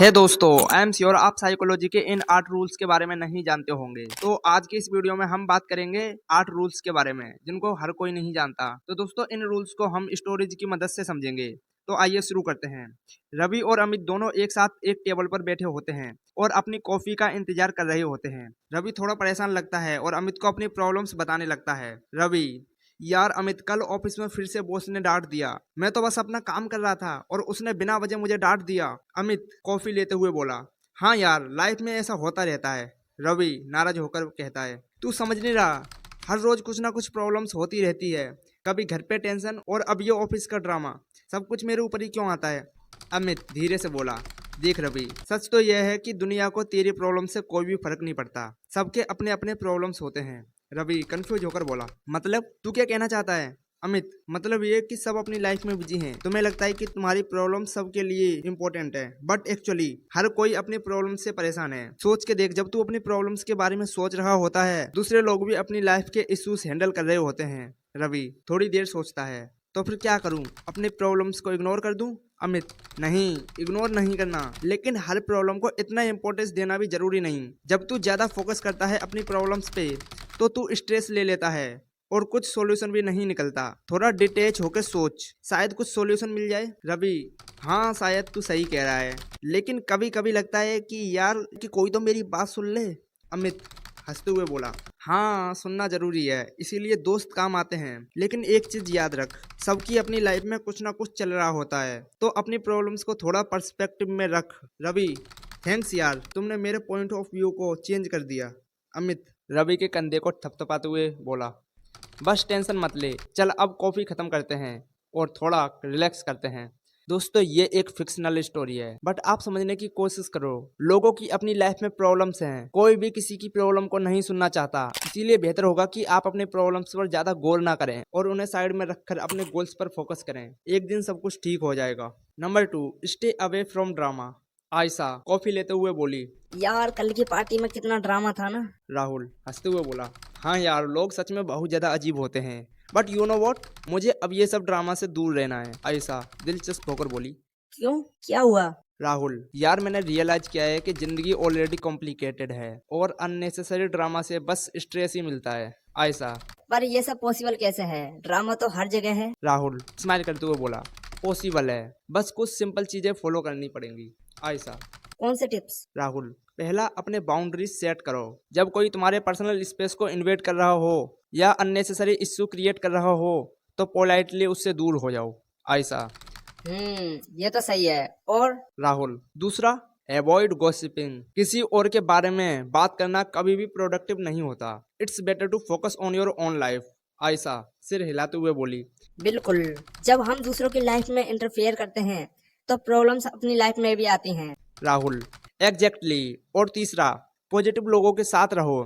हे दोस्तों, I am sure आप psychology के इन 8 रूल्स के बारे में नहीं जानते होंगे। तो आज की इस वीडियो में हम बात करेंगे 8 रूल्स के बारे में जिनको हर कोई नहीं जानता। तो दोस्तों, इन रूल्स को हम स्टोरीज की मदद से समझेंगे। तो आइए शुरू करते हैं। रवि और अमित दोनों एक साथ एक टेबल पर बैठे होते हैं और अपनी कॉफी का इंतजार कर रहे होते हैं। रवि थोड़ा परेशान लगता है और अमित को अपनी प्रॉब्लम्स बताने लगता है। रवि: यार अमित, कल ऑफिस में फिर से बॉस ने डांट दिया। मैं तो बस अपना काम कर रहा था और उसने बिना वजह मुझे डांट दिया। अमित कॉफी लेते हुए बोला: हाँ यार, लाइफ में ऐसा होता रहता है। रवि नाराज होकर कहता है: तू समझ नहीं रहा, हर रोज कुछ ना कुछ प्रॉब्लम्स होती रहती है। कभी घर पे टेंशन और अब ये ऑफिस का ड्रामा, सब कुछ मेरे ऊपर ही क्यों आता है। अमित धीरे से बोला: देख रवि, सच तो यह है कि दुनिया को तेरी प्रॉब्लम से कोई भी फर्क नहीं पड़ता। सबके अपने अपने प्रॉब्लम्स होते हैं। रवि कंफ्यूज होकर बोला: मतलब तू क्या कहना चाहता है। अमित: मतलब ये कि सब अपनी लाइफ में बिजी हैं। तुम्हें लगता है कि तुम्हारी प्रॉब्लम सबके लिए इम्पोर्टेंट है, बट एक्चुअली हर कोई अपनी प्रॉब्लम से परेशान है। सोच के देख, जब तू अपनी प्रॉब्लम्स के बारे में सोच रहा होता है, दूसरे लोग भी अपनी लाइफ के इश्यूज हैंडल कर रहे होते हैं। रवि थोड़ी देर सोचता है। तो फिर क्या करूं, अपनी प्रॉब्लम्स को इग्नोर कर दूं। अमित: नहीं, इग्नोर नहीं करना, लेकिन हर प्रॉब्लम को इतना इम्पोर्टेंस देना भी जरूरी नहीं। जब तू ज्यादा फोकस करता है अपनी प्रॉब्लम्स पे, तो तू स्ट्रेस ले लेता है और कुछ सॉल्यूशन भी नहीं निकलता। थोड़ा डिटेच होकर सोच, शायद कुछ सॉल्यूशन मिल जाए। रवि: हाँ, शायद तू सही कह रहा है, लेकिन कभी कभी लगता है कि यार कि कोई तो मेरी बात सुन ले। अमित हंसते हुए बोला: हाँ, सुनना जरूरी है, इसीलिए दोस्त काम आते हैं। लेकिन एक चीज याद रख, सबकी अपनी लाइफ में कुछ ना कुछ चल रहा होता है, तो अपनी प्रॉब्लम्स को थोड़ा पर्सपेक्टिव में रख। रवि: थैंक्स यार, तुमने मेरे पॉइंट ऑफ व्यू को चेंज कर दिया। अमित रवि के कंधे को थपथपाते हुए बोला: बस टेंशन मत ले, चल अब कॉफी खत्म करते हैं और थोड़ा रिलैक्स करते हैं। दोस्तों, ये एक फिक्शनल स्टोरी है, बट आप समझने की कोशिश करो। लोगों की अपनी लाइफ में प्रॉब्लम्स हैं, कोई भी किसी की प्रॉब्लम को नहीं सुनना चाहता। इसीलिए बेहतर होगा कि आप अपने प्रॉब्लम्स पर ज्यादा गौर ना करें और उन्हें साइड में रखकर अपने गोल्स पर फोकस करें। एक दिन सब कुछ ठीक हो जाएगा। Number 2, stay away from drama. Ayesha coffee लेते हुए बोली: यार कल की पार्टी में कितना ड्रामा था ना। राहुल हंसते हुए बोला: हाँ यार, लोग सच में बहुत ज्यादा अजीब होते हैं, बट यू नो वॉट, मुझे अब ये सब ड्रामा से दूर रहना है। आयशा दिलचस्प होकर बोली। क्यों, क्या हुआ। राहुल: यार मैंने रियलाइज किया है कि जिंदगी ऑलरेडी कॉम्प्लिकेटेड है और अननेसेसरी ड्रामा से बस स्ट्रेस ही मिलता है। आयशा: पर ये सब पॉसिबल कैसे है, ड्रामा तो हर जगह है। राहुल स्माइल करते हुए बोला: पॉसिबल है, बस कुछ सिंपल चीजें फॉलो करनी पड़ेंगी। आयशा: कौन से टिप्स। राहुल: पहला, अपने बाउंड्रीज सेट करो। जब कोई तुम्हारे पर्सनल स्पेस को इन्वेट कर रहा हो या अननेसेसरी इश्यू क्रिएट कर रहा हो, तो पोलाइटली उससे दूर हो जाओ। आयशा: ये तो सही है। और राहुल: दूसरा, अवॉइड गॉसिपिंग। किसी और के बारे में बात करना कभी भी प्रोडक्टिव नहीं होता। It's better to focus on your own life. Ayesha सिर हिलाते हुए बोली। बिल्कुल, जब हम दूसरों की लाइफ में इंटरफेयर करते हैं तो प्रॉब्लम्स अपनी लाइफ में भी आती हैं। राहुल: एग्जैक्टली। और तीसरा, पॉजिटिव लोगों के साथ रहो।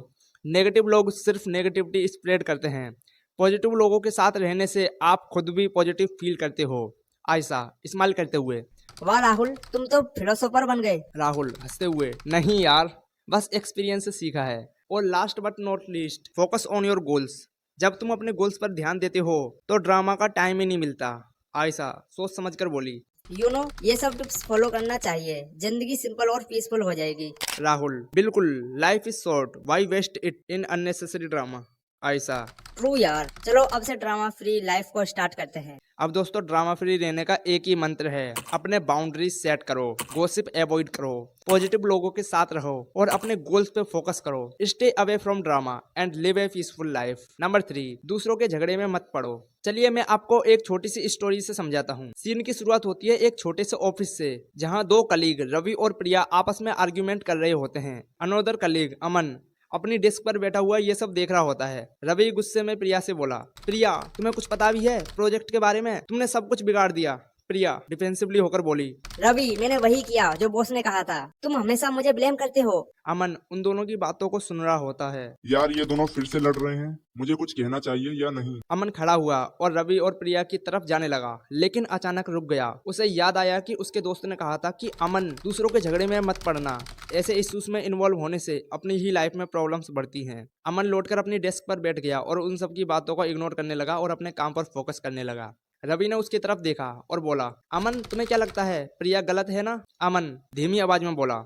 नेगेटिव लोग सिर्फ नेगेटिविटी स्प्रेड करते हैं। पॉजिटिव लोगों के साथ रहने से आप खुद भी पॉजिटिव फील करते हो। आयशा स्माइल करते हुए। वाह राहुल, तुम तो फिलोसोफर बन गए। राहुल हंसते हुए: नहीं यार, बस एक्सपीरियंस से सीखा है। और last but not least, focus on your goals. जब तुम अपने गोल्स पर ध्यान देते हो तो ड्रामा का टाइम ही नहीं मिलता। आयशा सोच समझकर बोली। ये सब टिप्स फॉलो करना चाहिए, जिंदगी सिंपल और पीसफुल हो जाएगी। राहुल: बिल्कुल, life is short, why waste it in unnecessary drama. Ayesha: true यार, चलो अब से ड्रामा फ्री लाइफ को स्टार्ट करते हैं। अब दोस्तों, ड्रामा फ्री रहने का एक ही मंत्र है, अपने बाउंड्रीज सेट करो, गॉसिप अवॉइड करो, पॉजिटिव लोगों के साथ रहो और अपने गोल्स पे फोकस करो। Stay away from drama and live A peaceful life. Number 3, दूसरों के झगड़े में मत पड़ो। चलिए मैं आपको एक छोटी सी स्टोरी से समझाता हूँ। सीन की शुरुआत होती है एक छोटे से ऑफिस से, जहाँ दो कलीग रवि और प्रिया आपस में आर्ग्यूमेंट कर रहे होते हैं। अनोदर कलीग अमन अपनी डेस्क पर बैठा हुआ ये सब देख रहा होता है। रवि गुस्से में प्रिया से बोला: प्रिया, तुम्हें कुछ पता भी है प्रोजेक्ट के बारे में? तुमने सब कुछ बिगाड़ दिया। प्रिया डिफेंसिवली होकर बोली। रवि, मैंने वही किया जो बॉस ने कहा था, तुम हमेशा मुझे ब्लेम करते हो। अमन उन दोनों की बातों को सुन रहा होता है। यार ये दोनों फिर से लड़ रहे हैं, मुझे कुछ कहना चाहिए या नहीं। अमन खड़ा हुआ और रवि और प्रिया की तरफ जाने लगा, लेकिन अचानक रुक गया। उसे याद आया कि उसके दोस्त ने कहा था कि अमन, दूसरों के झगड़े में मत पड़ना, ऐसे इश्यूज में इन्वॉल्व होने से अपनी ही लाइफ में प्रॉब्लम्स बढ़ती हैं। अमन लौटकर अपनी डेस्क पर बैठ गया और उन सब की बातों को इग्नोर करने लगा और अपने काम पर फोकस करने लगा। रवि ने उसकी तरफ देखा और बोला, अमन तुम्हें क्या लगता है प्रिया गलत है ना? अमन धीमी आवाज में बोला,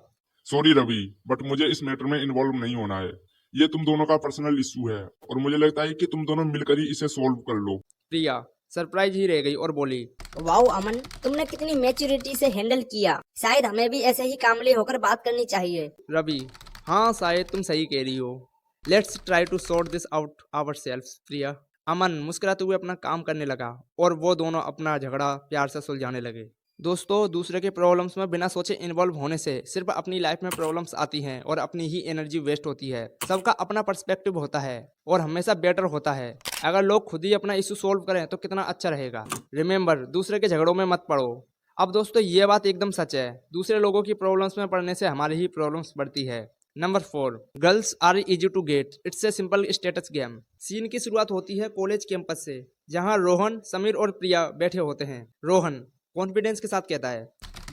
सॉरी रवि, बट मुझे इस मैटर में इन्वॉल्व नहीं होना है। ये तुम दोनों का पर्सनल इशू है और मुझे लगता है कि तुम दोनों मिलकर ही इसे सॉल्व कर लो। प्रिया सरप्राइज ही रह गई और बोली, वाओ अमन, तुमने कितनी मैच्योरिटी से हैंडल किया। शायद हमें भी ऐसे ही कामली होकर बात करनी चाहिए। रवि, हाँ शायद तुम सही कह रही हो। Let's try to sort this out ourselves Priya. Aman मुस्कुराते हुए अपना काम करने लगा और वो दोनों अपना झगड़ा प्यार से सुलझाने लगे। दोस्तों, दूसरे के प्रॉब्लम्स में बिना सोचे इन्वॉल्व होने से सिर्फ अपनी लाइफ में प्रॉब्लम्स आती हैं और अपनी ही एनर्जी वेस्ट होती है। सबका अपना पर्सपेक्टिव होता है और हमेशा बेटर होता है। अगर लोग खुद ही अपना इशू सोल्व करें तो कितना अच्छा रहेगा। रिमेंबर, दूसरे के झगड़ों में मत पड़ो। अब दोस्तों, ये बात एकदम सच है, दूसरे लोगों की प्रॉब्लम्स में पड़ने से हमारी ही प्रॉब्लम्स बढ़ती है। Number 4, girls are easy to get, it's a simple status game. Scene की शुरुआत होती है कॉलेज कैंपस से, जहां रोहन, समीर और प्रिया बैठे होते हैं। रोहन कॉन्फिडेंस के साथ कहता है,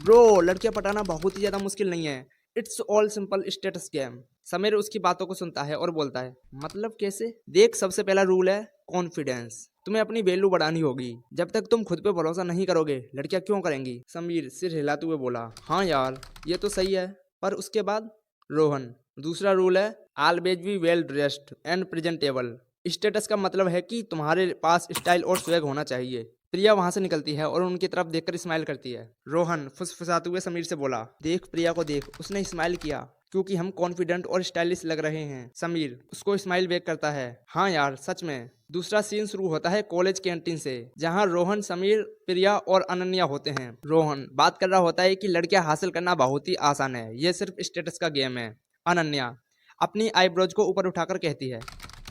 ब्रो लड़कियां पटाना बहुत ही ज्यादा मुश्किल नहीं है, it's all simple status game. Sameer उसकी बातों को सुनता है और बोलता है, मतलब कैसे? देख, सबसे पहला रूल है कॉन्फिडेंस। तुम्हें अपनी वैल्यू बढ़ानी होगी। जब तक तुम खुद पे भरोसा नहीं करोगे, लड़कियां क्यों करेंगी? समीर सिर हिलाते हुए बोला, हाँ यार ये तो सही है, पर उसके बाद? रोहन, दूसरा रूल है always be well dressed and presentable. Status का मतलब है कि तुम्हारे पास स्टाइल और स्वैग होना चाहिए। प्रिया वहां से निकलती है और उनकी तरफ देखकर स्माइल करती है। रोहन फुसफुसाते हुए समीर से बोला, देख प्रिया को देख, उसने स्माइल किया क्योंकि हम कॉन्फिडेंट और स्टाइलिश लग रहे हैं। समीर उसको स्माइल बैक करता है, हाँ यार सच में। दूसरा सीन शुरू होता है कॉलेज कैंटीन से, जहां रोहन, समीर, प्रिया और अनन्या होते हैं। रोहन बात कर रहा होता है कि लड़कियां हासिल करना बहुत ही आसान है, ये सिर्फ स्टेटस का गेम है। अनन्या अपनी आईब्रोज को ऊपर उठाकर कहती है,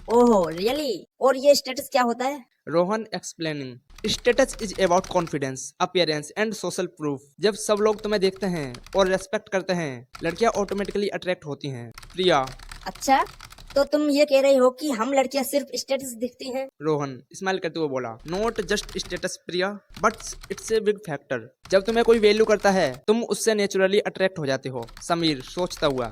ओहो रियली? और ये स्टेटस क्या होता है? Rohan explaining, status is about confidence, appearance and social proof. जब सब लोग तुम्हें देखते हैं और रेस्पेक्ट करते हैं, लड़कियां ऑटोमेटिकली अट्रैक्ट होती हैं। प्रिया, अच्छा, तो तुम ये कह रही हो कि हम लड़कियां सिर्फ स्टेटस दिखती हैं? रोहन स्माइल करते हुए बोला, not just status Priya, but it's a big factor. जब तुम्हें कोई वैल्यू करता है, तुम उससे नेचुरली अट्रैक्ट हो जाते हो। समीर सोचता हुआ,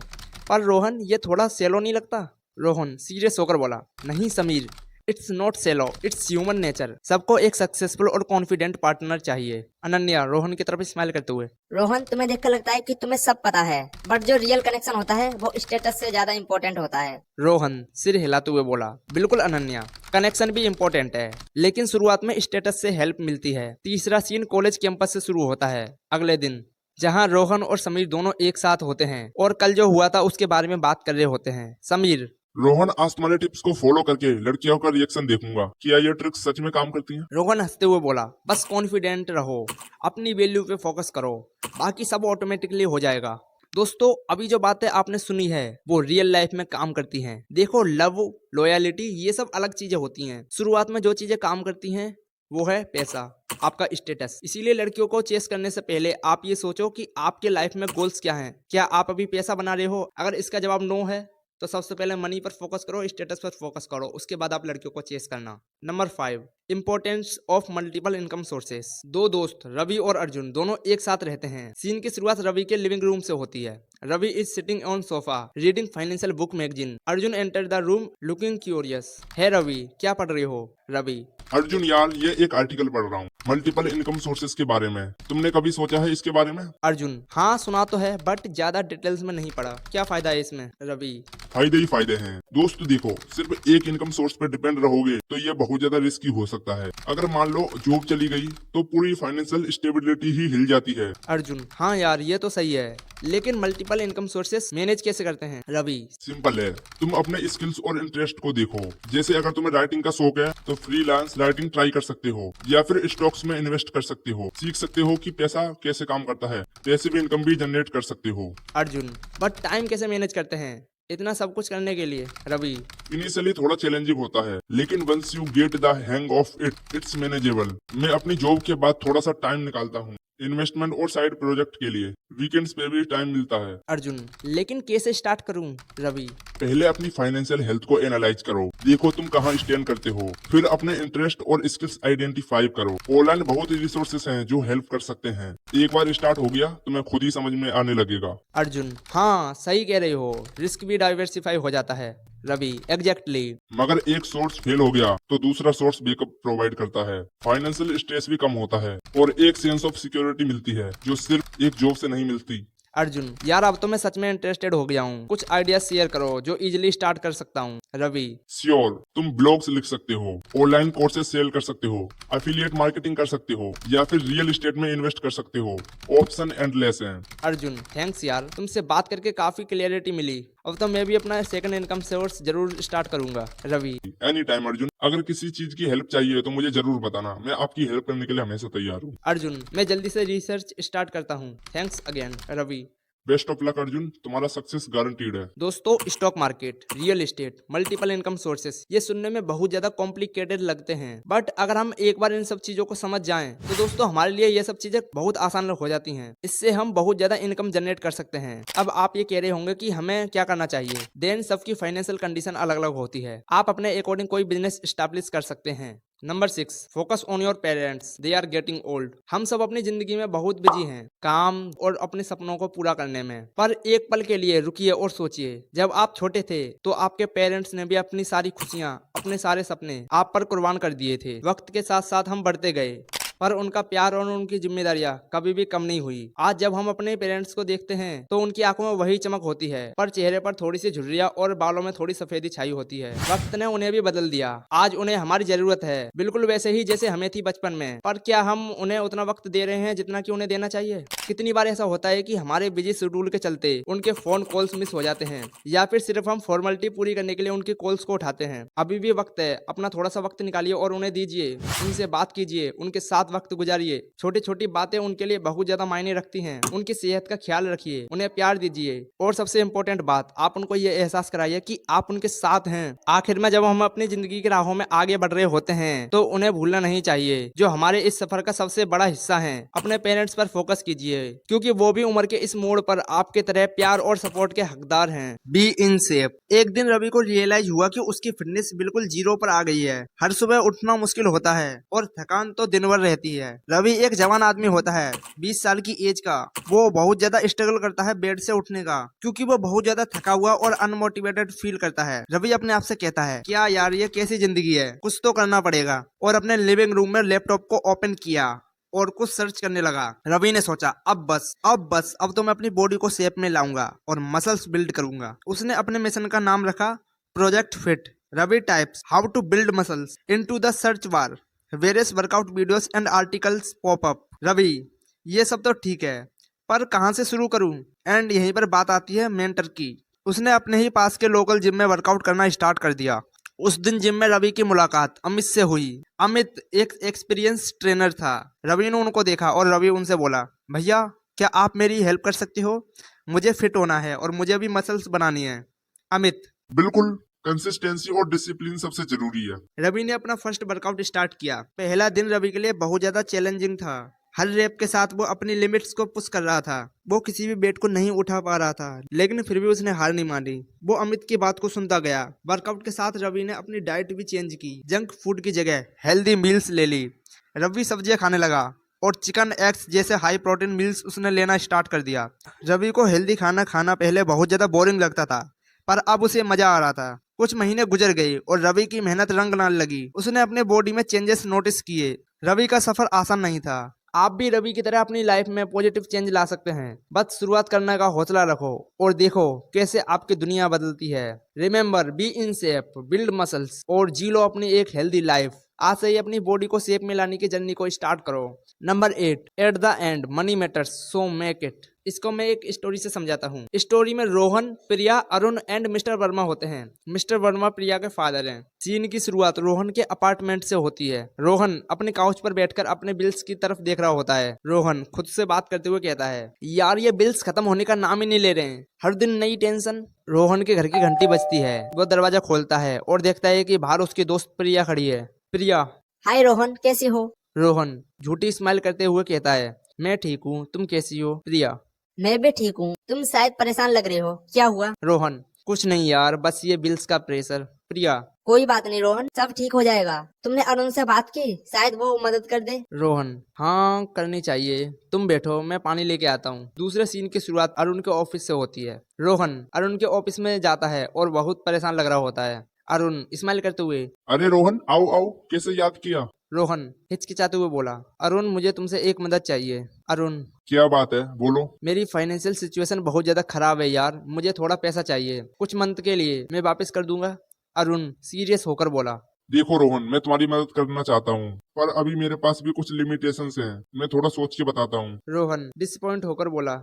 पर रोहन ये थोड़ा सेलो नहीं लगता? रोहन सीरियस होकर बोला, नहीं Sameer, it's not shallow, it's human nature. सबको एक सक्सेसफुल और कॉन्फिडेंट पार्टनर चाहिए। अनन्या रोहन की तरफ स्माइल करते हुए, रोहन, तुम्हें देखकर लगता है कि तुम्हें सब पता है, बट जो रियल कनेक्शन होता है वो स्टेटस से ज्यादा इम्पोर्टेंट होता है। रोहन सिर हिलाते हुए बोला, बिल्कुल अनन्या, कनेक्शन भी इम्पोर्टेंट है, लेकिन शुरुआत में स्टेटस से हेल्प मिलती है। तीसरा सीन कॉलेज कैंपस से शुरू होता है अगले दिन, जहां रोहन और समीर दोनों एक साथ होते हैं और कल जो हुआ था उसके बारे में बात कर रहे होते हैं। समीर, रोहन, आज तुम्हारे टिप्स को फॉलो करके लड़कियों का रिएक्शन देखूंगा। क्या ये ट्रिक्स सच में काम करती हैं? रोहन हंसते हुए बोला, बस कॉन्फिडेंट रहो, अपनी वैल्यू पे फोकस करो, बाकी सब ऑटोमेटिकली हो जाएगा। दोस्तों, अभी जो बातें आपने सुनी है वो रियल लाइफ में काम करती हैं। देखो, लव, लॉयलिटी ये सब अलग चीजें होती हैं। शुरुआत में जो चीजें काम करती हैं वो है पैसा, आपका स्टेटस। इसीलिए लड़कियों को चेस करने से पहले आप ये सोचो कि आपके लाइफ में गोल्स क्या हैं। क्या आप अभी पैसा बना रहे हो? अगर इसका जवाब नो है तो सबसे पहले मनी पर फोकस करो, स्टेटस पर फोकस करो, उसके बाद आप लड़कियों को चेस करना। Number 5, importance of multiple income sources. दो दोस्त रवि और अर्जुन दोनों एक साथ रहते हैं। सीन की शुरुआत रवि के लिविंग रूम से होती है। Ravi is sitting on sofa reading financial book magazine. Arjun enter the room looking curious. Hey Ravi, क्या पढ़ रही हो? रवि, अर्जुन यार, ये एक आर्टिकल पढ़ रहा हूँ मल्टीपल इनकम सोर्सेज के बारे में। तुमने कभी सोचा है इसके बारे में? अर्जुन, हाँ सुना तो है, बट ज्यादा डिटेल्स में नहीं पढ़ा। क्या फायदा है इसमें? रवि, फायदे ही फायदे हैं दोस्त। देखो, सिर्फ एक इनकम सोर्स पर डिपेंड रहोगे तो ये बहुत ज्यादा रिस्की हो सकता है। अगर मान लो जॉब चली गई तो पूरी फाइनेंशियल स्टेबिलिटी ही हिल जाती है। अर्जुन, हाँ यार ये तो सही है, लेकिन मल्टीपल इनकम सोर्सेस मैनेज कैसे करते हैं? रवि, सिंपल है, तुम अपने स्किल्स और इंटरेस्ट को देखो। जैसे अगर तुम्हें राइटिंग का शौक है तो फ्रीलांस राइटिंग ट्राई कर सकते हो, या फिर स्टॉक्स में इन्वेस्ट कर सकते हो। सीख सकते हो कि पैसा कैसे काम करता है, पैसिव इनकम भी जनरेट कर सकते हो। अर्जुन, बट टाइम कैसे मैनेज करते हैं इतना सब कुछ करने के लिए? रवि, इनिशियली थोड़ा चैलेंजिंग होता है, लेकिन once you get the hang of it, it's manageable. मैं अपनी जॉब के बाद थोड़ा सा टाइम निकालता हूँ इन्वेस्टमेंट और साइड प्रोजेक्ट के लिए। वीकेंड्स पे भी टाइम मिलता है। अर्जुन, लेकिन कैसे स्टार्ट करूं? रवि, पहले अपनी फाइनेंशियल हेल्थ को एनालाइज करो, देखो तुम कहाँ स्टैंड करते हो। फिर अपने इंटरेस्ट और स्किल्स आइडेंटिफाई करो। ऑनलाइन बहुत रिसोर्सेस हैं जो हेल्प कर सकते हैं। एक बार स्टार्ट हो गया तुम्हें खुद ही समझ में आने लगेगा। अर्जुन, हाँ सही कह रहे हो, रिस्क भी डाइवर्सिफाई हो जाता है। रवि एग्जैक्टली। मगर एक सोर्स फेल हो गया तो दूसरा सोर्स बैकअप प्रोवाइड करता है। फाइनेंशियल स्ट्रेस भी कम होता है और एक सेंस ऑफ सिक्योरिटी मिलती है जो सिर्फ एक जॉब से नहीं मिलती। अर्जुन यार अब तो मैं सच में इंटरेस्टेड हो गया हूँ, कुछ आइडिया शेयर करो जो इजीली स्टार्ट कर सकता हूँ। रवि श्योर, तुम ब्लॉग्स लिख सकते हो, ऑनलाइन कोर्सेज सेल कर सकते हो, एफिलिएट मार्केटिंग कर सकते हो या फिर रियल एस्टेट में इन्वेस्ट कर सकते हो। ऑप्शन एंडलेस हैं। अर्जुन थैंक्स यार, तुमसे बात करके काफी क्लियरिटी मिली। अब तो मैं भी अपना सेकंड इनकम सोर्स जरूर स्टार्ट करूंगा। रवि एनी टाइम अर्जुन, अगर किसी चीज की हेल्प चाहिए तो मुझे जरूर बताना, मैं आपकी हेल्प करने के लिए हमेशा तैयार हूँ। अर्जुन मैं जल्दी से रिसर्च स्टार्ट करता हूँ। Thanks again. Ravi best of luck Arjun, तुम्हारा सक्सेस गारंटीड है। दोस्तों stock market, real estate, multiple income sources, ये सुनने में बहुत ज्यादा कॉम्प्लिकेटेड लगते हैं, बट अगर हम एक बार इन सब चीजों को समझ जाएं तो दोस्तों हमारे लिए ये सब चीजें बहुत आसान हो जाती हैं। इससे हम बहुत ज्यादा इनकम जनरेट कर सकते हैं। अब आप ये कह रहे होंगे कि हमें क्या करना चाहिए। देन सबकी फाइनेंशियल कंडीशन अलग अलग होती है, आप अपने अकॉर्डिंग कोई बिजनेस स्टैब्लिश कर सकते हैं। Number 6, focus on your parents, they are getting old. हम सब अपनी जिंदगी में बहुत बिजी हैं, काम और अपने सपनों को पूरा करने में, पर एक पल के लिए रुकिए और सोचिए, जब आप छोटे थे तो आपके पेरेंट्स ने भी अपनी सारी खुशियां, अपने सारे सपने आप पर कुर्बान कर दिए थे। वक्त के साथ साथ हम बढ़ते गए, पर उनका प्यार और उनकी जिम्मेदारियां कभी भी कम नहीं हुई। आज जब हम अपने पेरेंट्स को देखते हैं तो उनकी आंखों में वही चमक होती है, पर चेहरे पर थोड़ी सी झुर्रियां और बालों में थोड़ी सफेदी छाई होती है। वक्त ने उन्हें भी बदल दिया, आज उन्हें हमारी जरूरत है, बिल्कुल वैसे ही जैसे हमें थी बचपन में। पर क्या हम उन्हें उतना वक्त दे रहे हैं जितना कि उन्हें देना चाहिए? कितनी बार ऐसा होता है कि हमारे बिजी शेड्यूल के चलते उनके फोन कॉल्स मिस हो जाते हैं, या फिर सिर्फ हम फॉर्मेलिटी पूरी करने के लिए उनकी कॉल्स को उठाते हैं। अभी भी वक्त है, अपना थोड़ा सा वक्त निकालिए और उन्हें दीजिए, उनसे बात कीजिए, उनके साथ वक्त गुजारिए। छोटी छोटी बातें उनके लिए बहुत ज्यादा मायने रखती हैं। उनकी सेहत का ख्याल रखिए, उन्हें प्यार दीजिए, और सबसे इम्पोर्टेंट बात, आप उनको ये एहसास कराइए कि आप उनके साथ हैं। आखिर में जब हम अपनी जिंदगी की राहों में आगे बढ़ रहे होते हैं तो उन्हें भूलना नहीं चाहिए, जो हमारे इस सफर का सबसे बड़ा हिस्सा है। अपने पेरेंट्स पर फोकस कीजिए, क्योंकि वो भी उम्र के इस मोड़ पर आपके तरह प्यार और सपोर्ट के हकदार हैं। Be in shape. एक दिन रवि को रियलाइज हुआ कि उसकी फिटनेस बिल्कुल जीरो पर आ गई है। हर सुबह उठना मुश्किल होता है और थकान तो दिन भर रहती है। रवि एक जवान आदमी होता है, 20 साल की एज का। वो बहुत ज्यादा स्ट्रगल करता है बेड से उठने का, क्योंकि वो बहुत ज्यादा थका हुआ और अनमोटिवेटेड फील करता है। रवि अपने आप से कहता है, क्या यार ये कैसी जिंदगी है, कुछ तो करना पड़ेगा। और अपने लिविंग रूम में लैपटॉप को ओपन किया और कुछ सर्च करने लगा। रवि ने सोचा, अब बस अब तो मैं अपनी बॉडी को शेप में लाऊंगा और मसल्स बिल्ड करूंगा। उसने अपने मिशन का नाम रखा project fit. Ravi types how to build muscles into the search bar, various workout videos and articles pop up. Ravi ये सब तो ठीक है, पर कहाँ से शुरू करूं? एंड यहीं पर बात आती है मेंटर की। उसने अपने ही पास के लोकल जिम में वर्कआउट करना स्टार्ट कर दिया। उस दिन जिम में रवि की मुलाकात अमित से हुई। अमित एक एक्सपीरियंस ट्रेनर था। रवि ने उनको देखा और रवि उनसे बोला, भैया क्या आप मेरी हेल्प कर सकते हो? मुझे फिट होना है और मुझे भी मसल्स बनानी है। अमित बिल्कुल, कंसिस्टेंसी और डिसिप्लिन सबसे जरूरी है। रवि ने अपना फर्स्ट वर्कआउट स्टार्ट किया। पहला दिन रवि के लिए बहुत ज्यादा चैलेंजिंग था। हर रैप के साथ वो अपनी लिमिट्स को पुश कर रहा था। वो किसी भी वेट को नहीं उठा पा रहा था, लेकिन फिर भी उसने हार नहीं मानी। वो अमित की बात को सुनता गया। वर्कआउट के साथ रवि ने अपनी डाइट भी चेंज की। जंक फूड की जगह हेल्दी मील्स ले ली। रवि सब्जियां खाने लगा और चिकन, एग्स जैसे हाई प्रोटीन मील्स उसने लेना स्टार्ट कर दिया। रवि को हेल्दी खाना पहले बहुत ज्यादा बोरिंग लगता था, पर अब उसे मजा आ रहा था। कुछ महीने गुजर गए और रवि की मेहनत रंग लाने लगी। उसने अपने बॉडी में चेंजेस नोटिस किए। रवि का सफर आसान नहीं था। आप भी रवि की तरह अपनी लाइफ में पॉजिटिव चेंज ला सकते हैं। बस शुरुआत करने का हौसला रखो और देखो कैसे आपकी दुनिया बदलती है। Remember, be in shape, build muscles और जी लो अपनी एक हेल्दी लाइफ। आज से ही अपनी बॉडी को शेप में लाने की जर्नी को स्टार्ट करो। Number 8, at the end money matters so make it. इसको मैं एक स्टोरी से समझाता हूँ। स्टोरी में रोहन, प्रिया, अरुण एंड मिस्टर वर्मा होते हैं। मिस्टर वर्मा प्रिया के फादर हैं। सीन की शुरुआत रोहन के अपार्टमेंट से होती है। रोहन अपने काउच पर बैठकर अपने बिल्स की तरफ देख रहा होता है। रोहन खुद से बात करते हुए कहता है, यार ये बिल्स खत्म होने का नाम ही नहीं ले रहे हैं, हर दिन नई टेंशन। रोहन के घर की घंटी बजती है। वो दरवाजा खोलता है और देखता है कि बाहर उसकी दोस्त प्रिया खड़ी है। प्रिया, हाय रोहन, कैसी हो? रोहन झूठी स्माइल करते हुए कहता है, मैं ठीक हूँ, तुम कैसी हो? प्रिया, मैं भी ठीक हूँ। तुम शायद परेशान लग रहे हो, क्या हुआ? रोहन, कुछ नहीं यार, बस ये बिल्स का प्रेशर। प्रिया। कोई बात नहीं रोहन, सब ठीक हो जाएगा। तुमने अरुण से बात की, शायद वो मदद कर दे। रोहन। हाँ करनी चाहिए, तुम बैठो मैं पानी लेके आता हूँ। दूसरे सीन की शुरुआत अरुण के ऑफिस से होती है। रोहन अरुण के ऑफिस में जाता है और बहुत परेशान लग रहा होता है। अरुण स्माइल करते हुए। अरे रोहन, आओ आओ, कैसे याद किया? रोहन हिचकिचाते हुए बोला, अरुण मुझे तुमसे एक मदद चाहिए। अरुण। क्या बात है, बोलो। मेरी फाइनेंशियल सिचुएशन बहुत ज्यादा खराब है यार, मुझे थोड़ा पैसा चाहिए, कुछ मंथ के लिए, मैं वापस कर दूंगा। अरुण सीरियस होकर बोला। देखो रोहन, मैं तुम्हारी मदद करना चाहता हूँ, पर अभी मेरे पास भी कुछ लिमिटेशंस हैं। मैं थोड़ा सोच के बताता हूँ। रोहन डिसपॉइंट होकर बोला,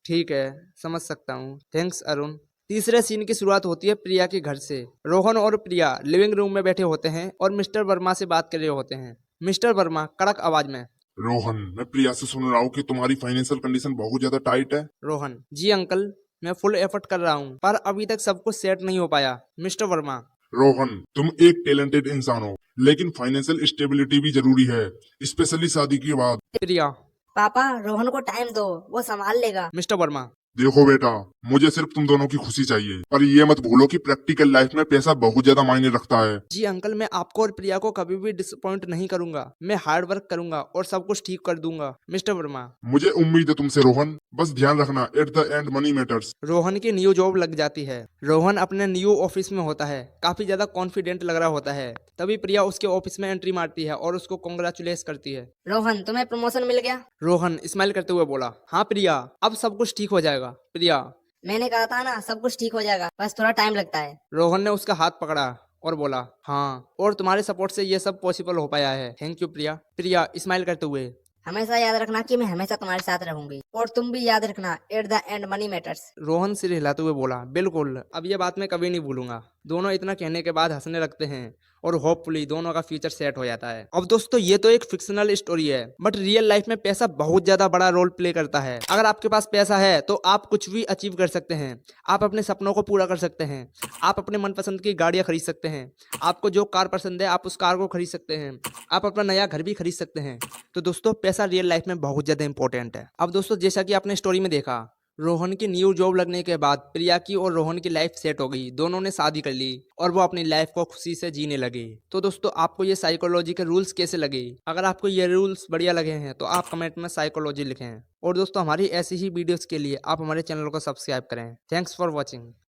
ठीक है समझ सकता हूँ, थैंक्स अरुण। तीसरे सीन की शुरुआत होती है प्रिया के घर से। रोहन और प्रिया लिविंग रूम में बैठे होते हैं और मिस्टर वर्मा से बात कर रहे होते हैं। मिस्टर वर्मा कड़क आवाज में। रोहन, मैं प्रिया से सुन रहा हूँ कि तुम्हारी फाइनेंशियल कंडीशन बहुत ज्यादा टाइट है। रोहन जी अंकल, मैं फुल एफर्ट कर रहा हूँ पर अभी तक सब कुछ सेट नहीं हो पाया। मिस्टर वर्मा। रोहन, तुम एक टैलेंटेड इंसान हो, लेकिन फाइनेंशियल स्टेबिलिटी भी जरूरी है, स्पेशली शादी के बाद। प्रिया। पापा रोहन को टाइम दो, वो संभाल लेगा। मिस्टर वर्मा। देखो बेटा, मुझे सिर्फ तुम दोनों की खुशी चाहिए, पर ये मत भूलो कि प्रैक्टिकल लाइफ में पैसा बहुत ज्यादा मायने रखता है। जी अंकल, मैं आपको और प्रिया को कभी भी डिसअपॉइंट नहीं करूंगा, मैं हार्ड वर्क करूंगा और सब कुछ ठीक कर दूंगा। मिस्टर वर्मा। मुझे उम्मीद है तुमसे रोहन, बस ध्यान रखना, at the end money matters. Rohan की न्यू जॉब लग जाती है। रोहन अपने न्यू ऑफिस में होता है, काफी ज्यादा कॉन्फिडेंट लग रहा होता है। तभी प्रिया उसके ऑफिस में एंट्री मारती है और उसको कॉन्ग्रेचुलेट करती है। रोहन तुम्हें प्रमोशन मिल गया। रोहन स्माइल करते हुए बोला, हाँ प्रिया अब सब कुछ ठीक हो जाएगा। प्रिया। मैंने कहा था ना सब कुछ ठीक हो जाएगा, बस थोड़ा टाइम लगता है। रोहन ने उसका हाथ पकड़ा और बोला, हाँ और तुम्हारे सपोर्ट से ये सब पॉसिबल हो पाया है, thank you Priya. Priya smile करते हुए। हमेशा याद रखना कि मैं हमेशा तुम्हारे साथ रहूंगी, और तुम भी याद रखना, at the end money matters. Rohan सिर हिलाते हुए बोला, बिल्कुल अब ये बात मैं कभी नहीं भूलूंगा। दोनों इतना कहने के बाद हंसने लगते हैं और होपफुली दोनों का फ्यूचर सेट हो जाता है। अब दोस्तों ये तो एक फिक्शनल स्टोरी है, बट रियल लाइफ में पैसा बहुत ज्यादा बड़ा रोल प्ले करता है। अगर आपके पास पैसा है तो आप कुछ भी अचीव कर सकते हैं, आप अपने सपनों को पूरा कर सकते हैं, आप अपने मनपसंद की गाड़ियां खरीद सकते हैं, आपको जो कार पसंद है आप उस कार को खरीद सकते हैं, आप अपना नया घर भी खरीद सकते हैं। तो दोस्तों पैसा रियल लाइफ में बहुत ज्यादा इंपॉर्टेंट है। अब दोस्तों जैसा कि आपने स्टोरी में देखा, रोहन की न्यू जॉब लगने के बाद प्रिया की और रोहन की लाइफ सेट हो गई, दोनों ने शादी कर ली और वो अपनी लाइफ को खुशी से जीने लगे। तो दोस्तों आपको ये साइकोलॉजी के रूल्स कैसे लगे? अगर आपको ये रूल्स बढ़िया लगे हैं तो आप कमेंट में साइकोलॉजी लिखें। और दोस्तों हमारी ऐसी ही वीडियोस के लिए आप हमारे चैनल को सब्सक्राइब करें। Thanks for watching.